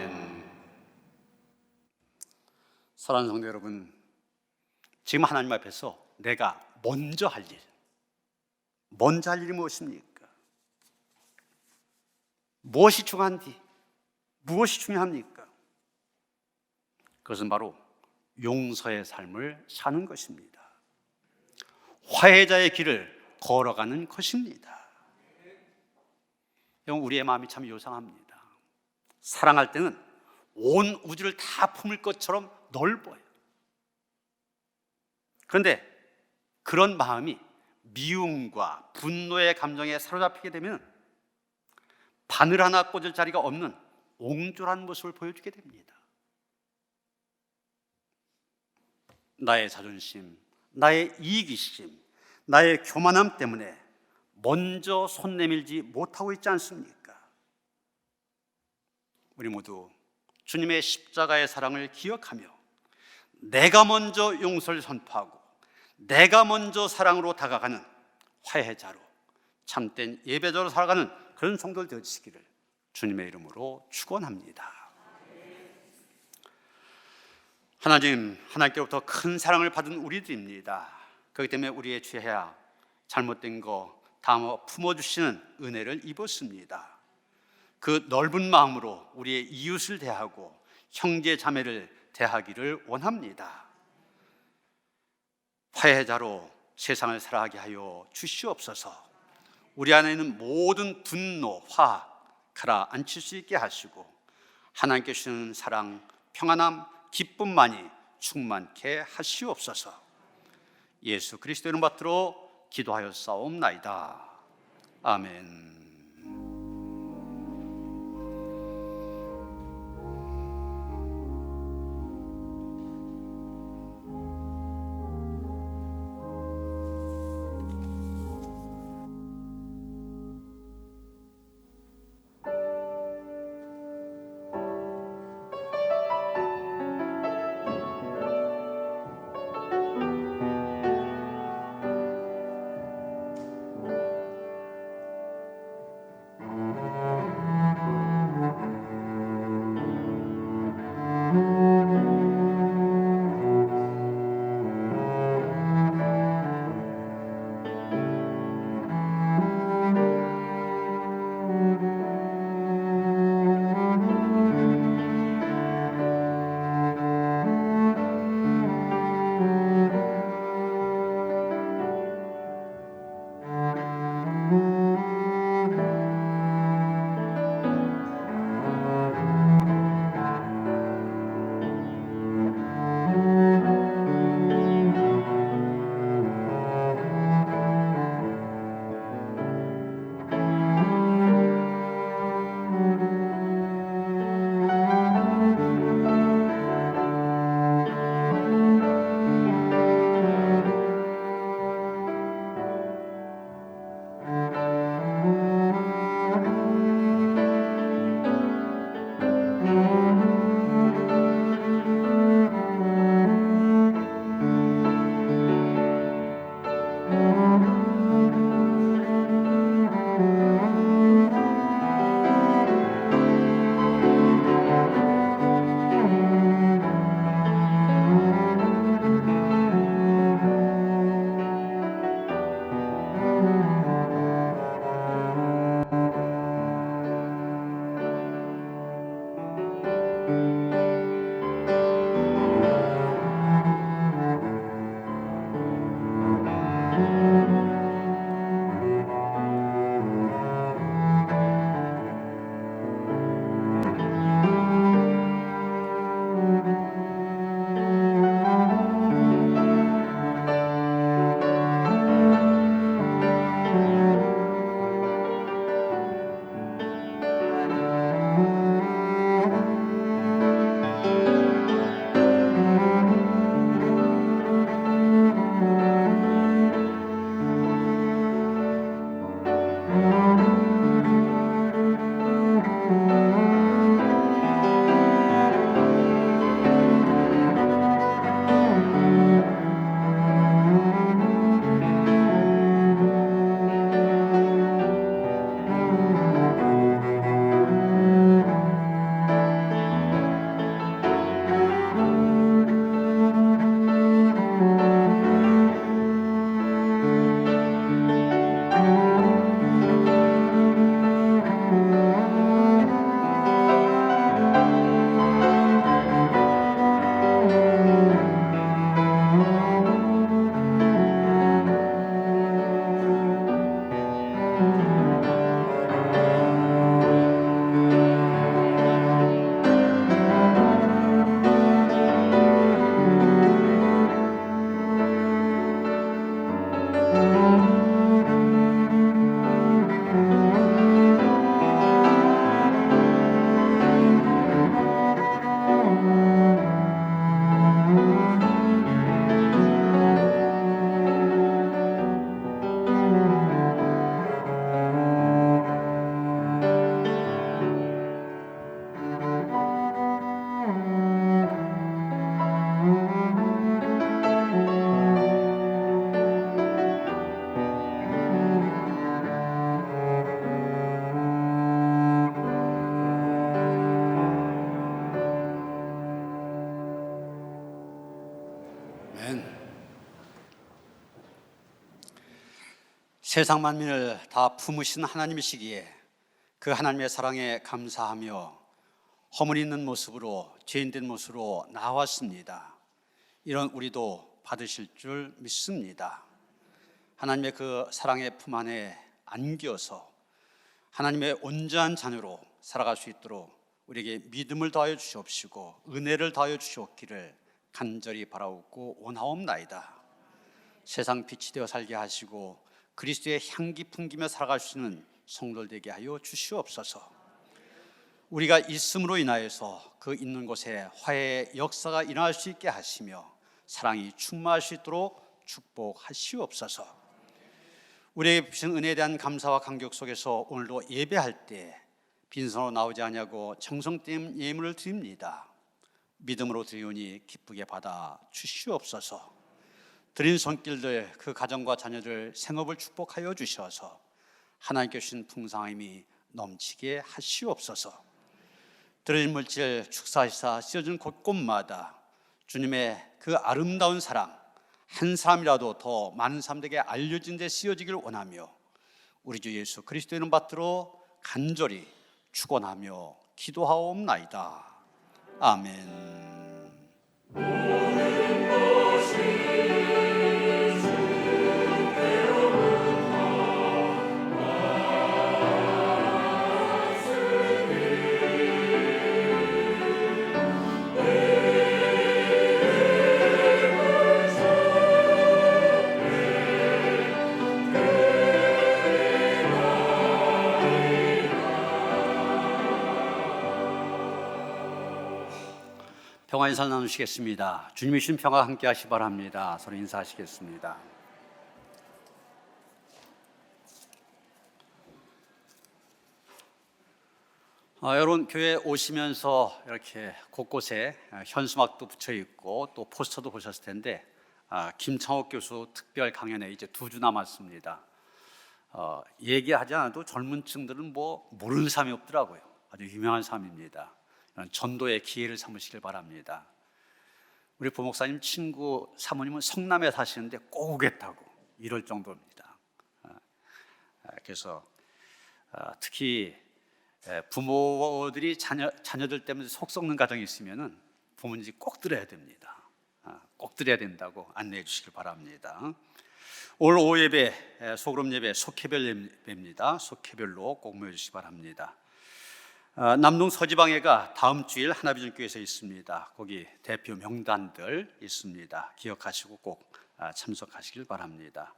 사랑하는 성도 여러분, 지금 하나님 앞에서 내가 먼저 할 일, 먼저 할 일이 무엇입니까? 무엇이 중요한디? 무엇이 중요합니까? 그것은 바로 용서의 삶을 사는 것입니다. 화해자의 길을 걸어가는 것입니다. 여러분, 우리의 마음이 참 요상합니다. 사랑할 때는 온 우주를 다 품을 것처럼 넓어요. 그런데 그런 마음이 미움과 분노의 감정에 사로잡히게 되면 바늘 하나 꽂을 자리가 없는 옹졸한 모습을 보여주게 됩니다. 나의 자존심, 나의 이기심, 나의 교만함 때문에 먼저 손 내밀지 못하고 있지 않습니까? 우리 모두 주님의 십자가의 사랑을 기억하며 내가 먼저 용서를 선포하고 내가 먼저 사랑으로 다가가는 화해자로, 참된 예배자로 살아가는 그런 성도들 되시기를 주님의 이름으로 축원합니다. 하나님, 하나님께로부터 큰 사랑을 받은 우리들입니다. 그렇기 때문에 우리의 죄야 잘못된 거 다 품어주시는 은혜를 입었습니다. 그 넓은 마음으로 우리의 이웃을 대하고 형제 자매를 대하기를 원합니다. 화해자로 세상을 살아가게 하여 주시옵소서. 우리 안에 있는 모든 분노, 화 가라앉힐 수 있게 하시고 하나님께 주시는 사랑, 평안함, 기쁨만이 충만케 하시옵소서. 예수 그리스도 이름 받들어 기도하였사옵나이다. 아멘. 세상 만민을 다 품으신 하나님이시기에 그 하나님의 사랑에 감사하며 허물 있는 모습으로, 죄인된 모습으로 나왔습니다. 이런 우리도 받으실 줄 믿습니다. 하나님의 그 사랑의 품 안에 안겨서 하나님의 온전한 자녀로 살아갈 수 있도록 우리에게 믿음을 더하여 주시옵시고 은혜를 더하여 주시옵기를 간절히 바라옵고 원하옵나이다. 세상 빛이 되어 살게 하시고 그리스도의 향기 풍기며 살아갈 수 있는 성도들 되게 하여 주시옵소서. 우리가 있음으로 인하여서 그 있는 곳에 화해의 역사가 일어날 수 있게 하시며 사랑이 충만할 수 있도록 축복하시옵소서. 우리에게 주신 은혜에 대한 감사와 감격 속에서 오늘도 예배할 때 빈손으로 나오지 아니하고 정성된 예물을 드립니다. 믿음으로 드리오니 기쁘게 받아 주시옵소서. 드린 손길들 그 가정과 자녀들 생업을 축복하여 주셔서 하나님께 주신 풍성함이 넘치게 하시옵소서. 드린 물질 축사하시사 씌워준 곳곳마다 주님의 그 아름다운 사랑 한 사람이라도 더 많은 사람들에게 알려진 데 씌워지기를 원하며 우리 주 예수 그리스도의 이름 받들어 간절히 축원하며 기도하옵나이다. 아멘. 평화 인사 나누시겠습니다. 주님이 주신 평화 함께 하시 바랍니다. 서로 인사하시겠습니다. 여러분 교회 오시면서 이렇게 곳곳에 현수막도 붙여 있고 또 포스터도 보셨을 텐데 김창옥 교수 특별 강연에 이제 2주 남았습니다. 얘기하지 않아도 젊은 층들은 뭐 모르는 사람이 없더라고요. 아주 유명한 사람입니다. 전도의 기회를 삼으시길 바랍니다. 우리 부목사님 친구 사모님은 성남에 사시는데 꼭 오겠다고 이럴 정도입니다. 그래서 특히 부모들이 자녀들 때문에 속 썩는 가정이 있으면 부모님이 꼭 들어야 됩니다. 꼭 들어야 된다고 안내해 주시길 바랍니다. 오늘 오후 예배, 소그룹 예배, 속회별 예배입니다. 속회별로 꼭 모여주시기 바랍니다. 남동 서지방회가 다음 주일 하나비전교회에서 있습니다. 거기 대표 명단들 있습니다. 기억하시고 꼭 참석하시길 바랍니다.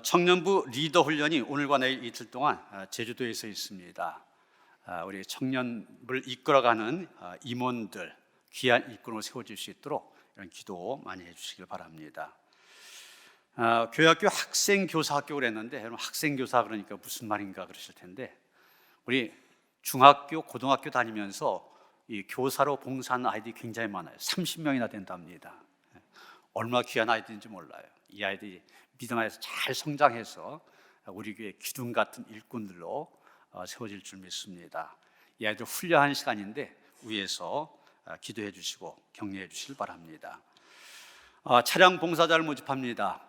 청년부 리더 훈련이 오늘과 내일 이틀 동안 제주도에서 있습니다. 우리 청년을 이끌어가는 임원들 귀한 일꾼으로 세워질 수 있도록 이런 기도 많이 해주시길 바랍니다. 교회학교 학생교사학교를 했는데 여러분 학생교사 그러니까 무슨 말인가 그러실 텐데 우리 중학교, 고등학교 다니면서 이 교사로 봉사하는 아이들이 굉장히 많아요. 30명이나 된답니다. 얼마나 귀한 아이들인지 몰라요. 이 아이들이 믿음 안에서 잘 성장해서 우리 교회 기둥 같은 일꾼들로 세워질 줄 믿습니다. 이 아이들 훈련하는 시간인데 위에서 기도해 주시고 격려해 주시길 바랍니다. 차량 봉사자를 모집합니다.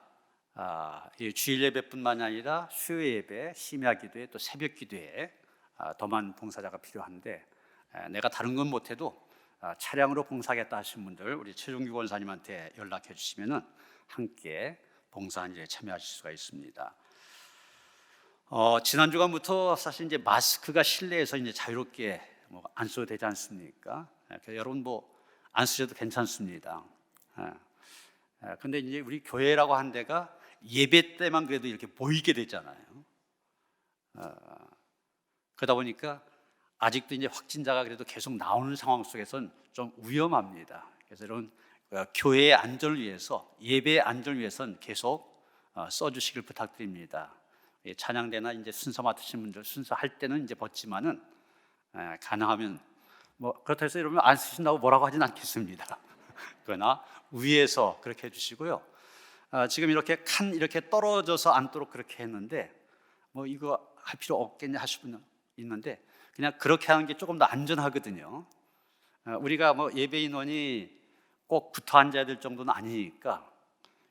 주일 예배뿐만 아니라 수요 예배, 심야 기도회, 또 새벽 기도회 더 많은 봉사자가 필요한데 내가 다른 건 못해도 차량으로 봉사하겠다 하신 분들 우리 최종규 권사님한테 연락해 주시면 함께 봉사한 일에 참여하실 수가 있습니다. 지난 주간부터 사실 이제 마스크가 실내에서 이제 자유롭게 안 써도 되지 않습니까? 여러분 안 쓰셔도 괜찮습니다. 근데 이제 우리 교회라고 한 데가 예배 때만 그래도 이렇게 보이게 되잖아요. 그러다 보니까 아직도 이제 확진자가 그래도 계속 나오는 상황 속에서는 좀 위험합니다. 그래서 여러분 교회의 안전을 위해서 예배의 안전을 위해서는 계속 써주시길 부탁드립니다. 찬양대나 이제 순서 맡으신 분들 순서 할 때는 이제 벗지만은 가능하면 그렇다 해서 여러분 안 쓰신다고 뭐라고 하진 않겠습니다. 그러나 위에서 그렇게 해주시고요. 지금 이렇게 이렇게 떨어져서 앉도록 그렇게 했는데 이거 할 필요 없겠냐 하실 분은 있는데 그냥 그렇게 하는 게 조금 더 안전하거든요. 우리가 예배 인원이 꼭 붙어 앉아야 될 정도는 아니니까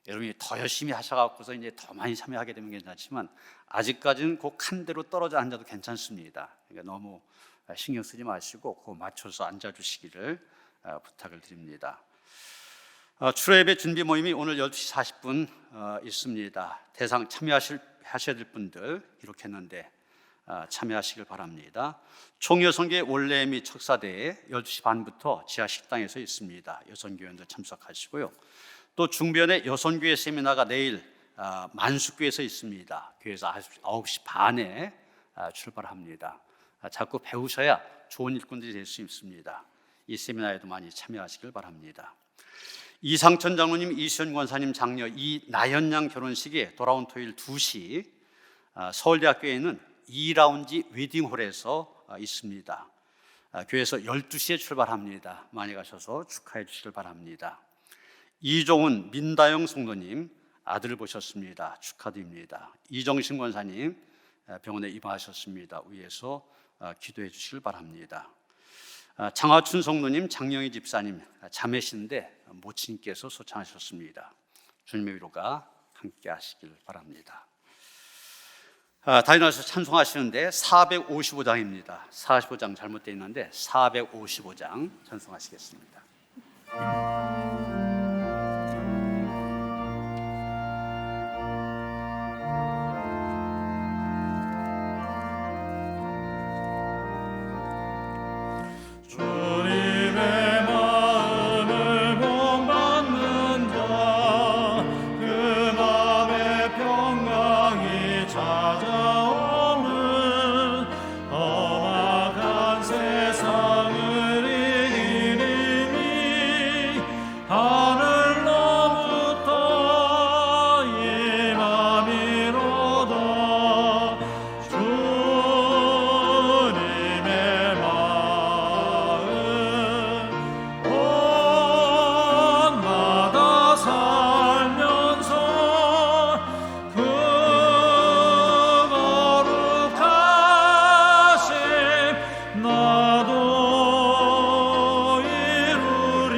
여러분이 더 열심히 하셔갖고서 이제 더 많이 참여하게 되면 괜찮지만 아직까지는 그 칸대로 떨어져 앉아도 괜찮습니다. 그러니까 너무 신경 쓰지 마시고 그거 맞춰서 앉아주시기를 부탁을 드립니다. 출애굽의 준비 모임이 오늘 12시 40분 있습니다. 대상 참여하셔야 될 분들 기록했는데 참여하시길 바랍니다. 총여성교회 원래 및 척사대회 12시 반부터 지하 식당에서 있습니다. 여성교회원들 참석하시고요. 또 중변에 여성교회 세미나가 내일 만숙교회에서 있습니다. 교회에서 9시 반에 출발합니다. 자꾸 배우셔야 좋은 일꾼들이 될 수 있습니다. 이 세미나에도 많이 참여하시길 바랍니다. 이상천 장로님, 이시연 권사님 장녀 이나연 양 결혼식에 돌아온 토요일 2시 서울대학교에 있는 2라운지 웨딩홀에서 있습니다. 교회에서 12시에 출발합니다. 많이 가셔서 축하해 주시길 바랍니다. 이종훈, 민다영 성도님 아들을 보셨습니다. 축하드립니다. 이정신 권사님 병원에 입원하셨습니다. 위에서 기도해 주시길 바랍니다. 장하춘 성도님, 장영희 집사님 자매신데 모친께서 소창하셨습니다. 주님의 위로가 함께 하시길 바랍니다. 다니엘서 찬송하시는데 455장입니다. 45장 잘못되어 있는데 455장 찬송하시겠습니다.
주님의 마음을 본받는 자, 그 맘에 평강이 찾아오는 험악한 세상을 이기니 하늘로부터 임함이로다. 주님의 마음 온마다 살면서 그 거룩하심 나도 이루리.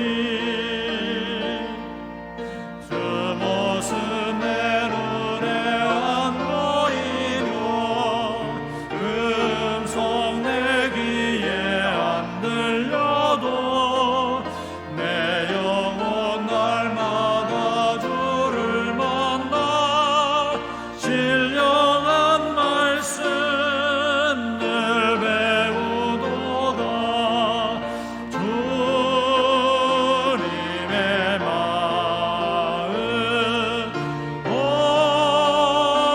그 모습 내 눈에 안 보이며 음성 내 귀에 안 들려도 내 영혼 날마다 주를 만나 신령한 말씀 늘 배우도다. 주님의 마음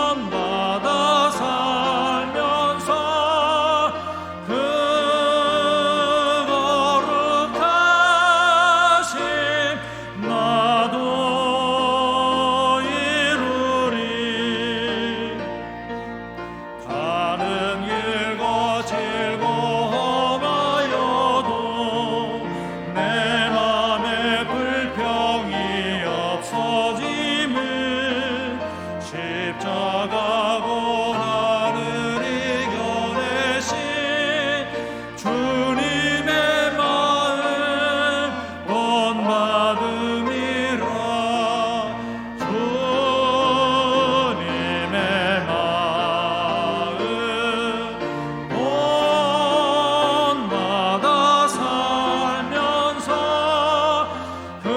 온마다 살면서 그 거룩하심 나도 이루리. 가는 길 거칠고 험하여도 내 맘에 불평이 없어짐은 십자가 고난을 이겨내신 주님의 마음 본받음이라. 주님의 마음 온마다 살면서 그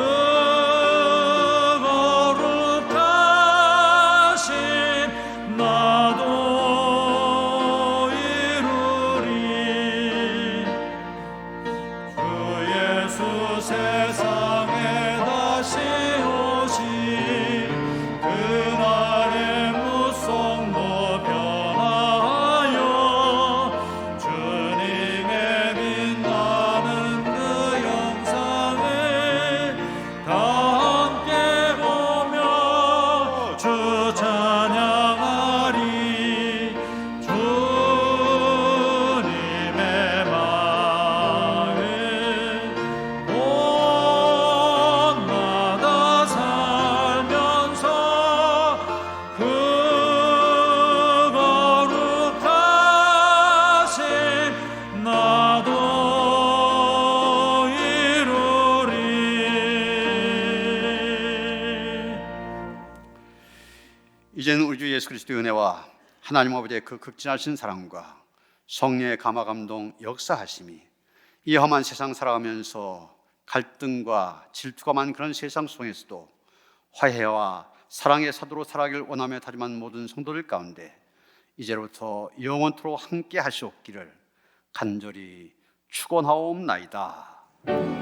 거룩하심 나도 이루리. 주 예수 세상에 다시 오시 그날의 무성도 변하여 주님의 빛나는 그 영상을 다 함께 보며 주 찬양하리. 주님의 마음 온마다 살면서 그 거룩하심 나도 이루리.
이제는 우리 주 예수 그리스도의 은혜와 하나님 아버지의 그 극진하신 사랑과 성령의 감화 감동 역사하심이 이 험한 세상 살아가면서 갈등과 질투가 많은 그런 세상 속에서도 화해와 사랑의 사도로 살아가길 원하며 다짐한 모든 성도들 가운데 이제로부터 영원토록 함께 하시옵기를 간절히 축원하옵나이다.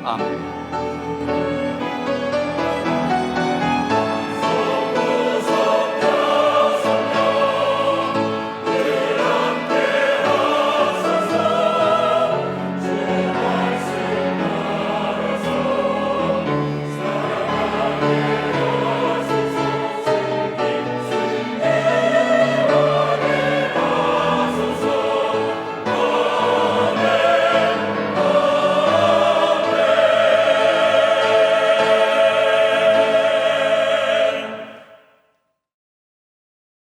아멘.